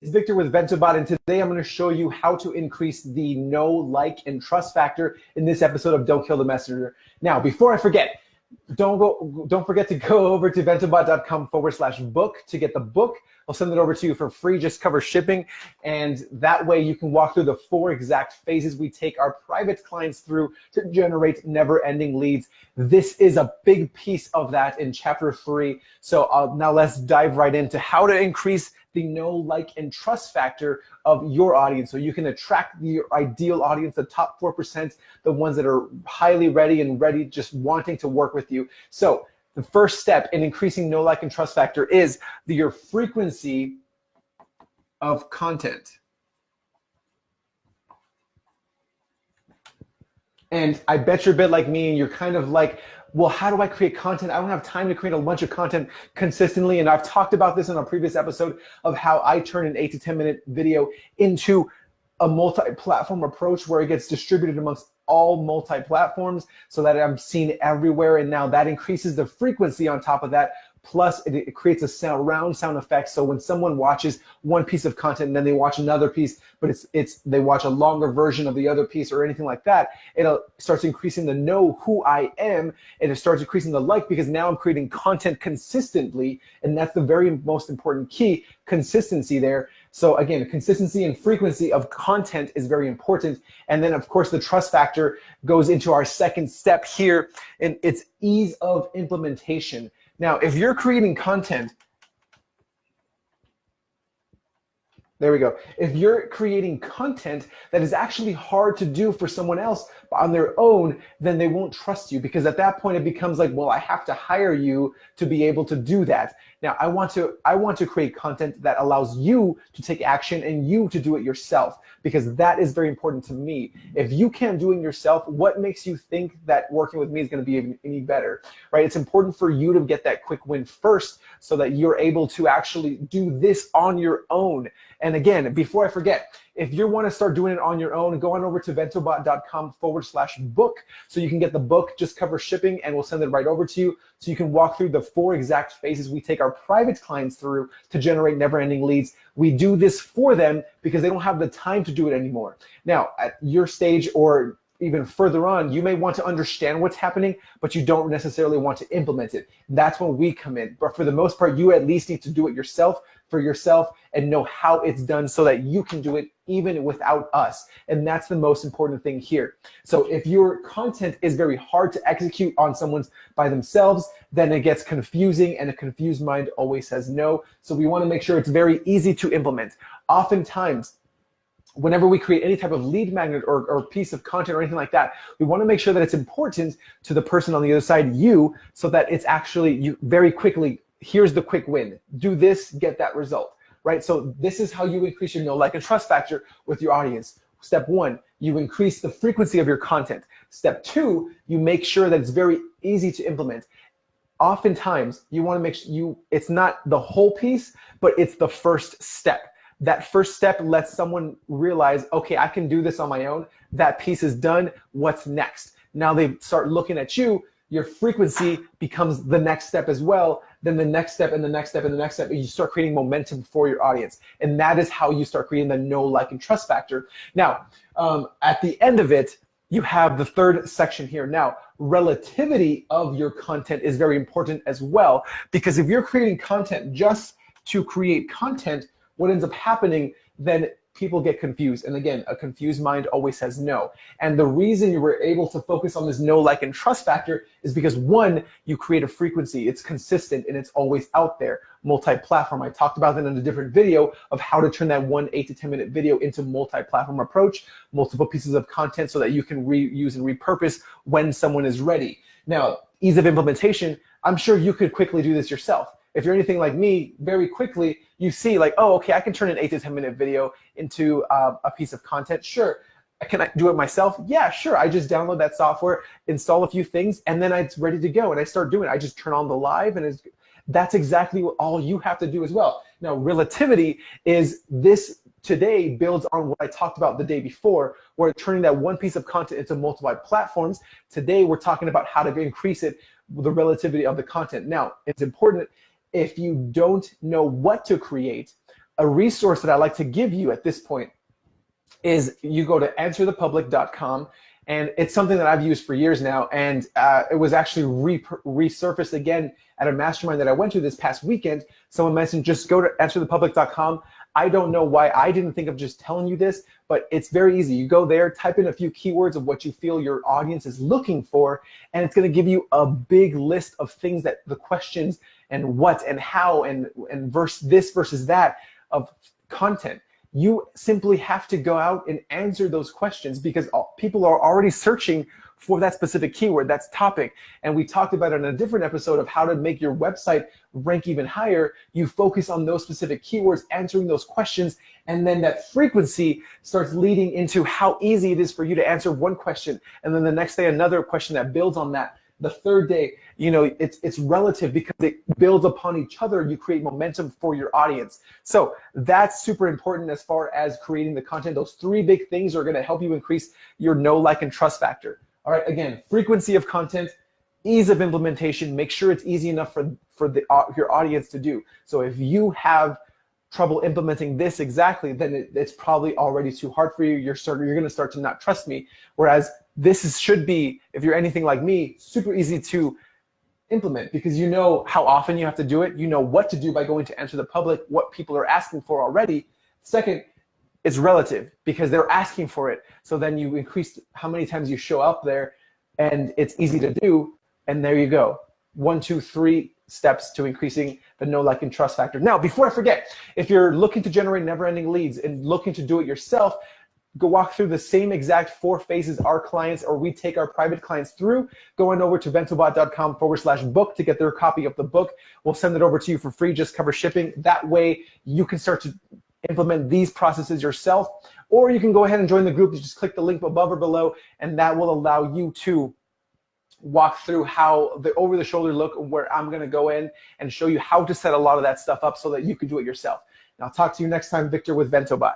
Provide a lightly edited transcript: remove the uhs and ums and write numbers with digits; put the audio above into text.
It's Victor with VentoBot, and today I'm going to show you how to increase the know, like, and trust factor in this episode of Don't Kill the Messenger. Now, before I forget, don't forget to go over to ventobot.com/book to get the book. I'll send it over to you for free, just cover shipping, and that way you can walk through the 4 exact phases we take our private clients through to generate never-ending leads. This is a big piece of that in chapter 3. So now let's dive right into how to increase the know, like, and trust factor of your audience so you can attract your ideal audience, the top 4%, the ones that are highly ready, just wanting to work with you. So the first step in increasing know, like, and trust factor is your frequency of content. And I bet you're a bit like me and you're kind of like, well, how do I create content? I don't have time to create a bunch of content consistently. And I've talked about this in a previous episode of how I turn an 8 to 10 minute video into a multi-platform approach where it gets distributed amongst all multi-platforms so that I'm seen everywhere. And now that increases the frequency on top of that. Plus, it creates a surround sound effect. So when someone watches one piece of content and then they watch another piece, but they watch a longer version of the other piece or anything like that, it starts increasing the know who I am, and it starts increasing the like, because now I'm creating content consistently, and that's the very most important key, consistency there. So again, consistency and frequency of content is very important. And then of course the trust factor goes into our second step here, and it's ease of implementation. Now, if you're creating content, there we go. If you're creating content that is actually hard to do for someone else on their own, then they won't trust you, because at that point it becomes like, well, I have to hire you to be able to do that. Now, I want to create content that allows you to take action and you to do it yourself, because that is very important to me. If you can't do it yourself, what makes you think that working with me is going to be any better, right? It's important for you to get that quick win first so that you're able to actually do this on your own. And again, before I forget, if you want to start doing it on your own, go on over to ventobot.com/book so you can get the book. Just cover shipping and we'll send it right over to you so you can walk through the 4 exact phases we take our private clients through to generate never-ending leads. We do this for them because they don't have the time to do it anymore. Now, at your stage or even further on, you may want to understand what's happening, but you don't necessarily want to implement it. That's when we come in. But for the most part, you at least need to do it yourself for yourself and know how it's done so that you can do it even without us. And that's the most important thing here. So if your content is very hard to execute on someone's by themselves, then it gets confusing, and a confused mind always says no. So we want to make sure it's very easy to implement. Oftentimes, whenever we create any type of lead magnet or piece of content or anything like that, we want to make sure that it's important to the person on the other side, you, so that it's actually, you very quickly, here's the quick win. Do this, get that result, right? So this is how you increase your know, like, and trust factor with your audience. Step 1, you increase the frequency of your content. Step 2, you make sure that it's very easy to implement. Oftentimes, you want to make sure it's not the whole piece, but it's the first step. That first step lets someone realize, okay, I can do this on my own. That piece is done. What's next? Now they start looking at you. Your frequency becomes the next step as well. Then the next step and the next step and the next step. And you start creating momentum for your audience. And that is how you start creating the know, like, and trust factor. Now, at the end of it, you have the third section here. Now, relativity of your content is very important as well, because if you're creating content just to create content, what ends up happening, then people get confused. And again, a confused mind always says no. And the reason you were able to focus on this know, like, and trust factor is because 1, you create a frequency, it's consistent, and it's always out there. Multi-platform, I talked about that in a different video of how to turn that 1 8 to 10 minute video into multi-platform approach, multiple pieces of content so that you can reuse and repurpose when someone is ready. Now, ease of implementation, I'm sure you could quickly do this yourself. If you're anything like me, very quickly, you see like, oh, okay, I can turn an 8 to 10 minute video into a piece of content. Sure. Can I do it myself? Yeah, sure. I just download that software, install a few things, and then it's ready to go. And I start doing it. I just turn on the live, and that's exactly what all you have to do as well. Now, relativity is this today builds on what I talked about the day before, where turning that one piece of content into multiple platforms. Today, we're talking about how to increase it, the relativity of the content. Now, it's important if you don't know what to create, a resource that I like to give you at this point is you go to answerthepublic.com, and it's something that I've used for years now, and it was actually resurfaced again at a mastermind that I went to this past weekend. Someone mentioned just go to answerthepublic.com. I don't know why I didn't think of just telling you this, but it's very easy. You go there, type in a few keywords of what you feel your audience is looking for, and it's going to give you a big list of things that the questions and what and how and this versus that of content. You simply have to go out and answer those questions because people are already searching for that specific keyword, that's topic. And we talked about it in a different episode of how to make your website rank even higher. You focus on those specific keywords, answering those questions, and then that frequency starts leading into how easy it is for you to answer one question. And then the next day, another question that builds on that. The third day, it's relative because it builds upon each other. You create momentum for your audience. So that's super important as far as creating the content. Those three big things are going to help you increase your know, like, and trust factor. All right, again, frequency of content, ease of implementation. Make sure it's easy enough for your audience to do. So if you have trouble implementing this exactly, then it's probably already too hard for you. You're going to start to not trust me. Whereas should be, if you're anything like me, super easy to implement because you know how often you have to do it. You know what to do by going to Answer the Public, what people are asking for already. Second, it's relative because they're asking for it. So then you increase how many times you show up there, and it's easy to do. And there you go. 1, 2, 3 steps to increasing the know, like, and trust factor. Now, before I forget, if you're looking to generate never-ending leads and looking to do it yourself, go walk through the same exact 4 phases our clients or we take our private clients through. Go on over to bentobot.com/book to get their copy of the book. We'll send it over to you for free, just cover shipping. That way you can start to implement these processes yourself, or you can go ahead and join the group. You just click the link above or below, and that will allow you to walk through how the over-the-shoulder look where I'm going to go in and show you how to set a lot of that stuff up so that you can do it yourself. And I'll talk to you next time, Victor with Bentobot.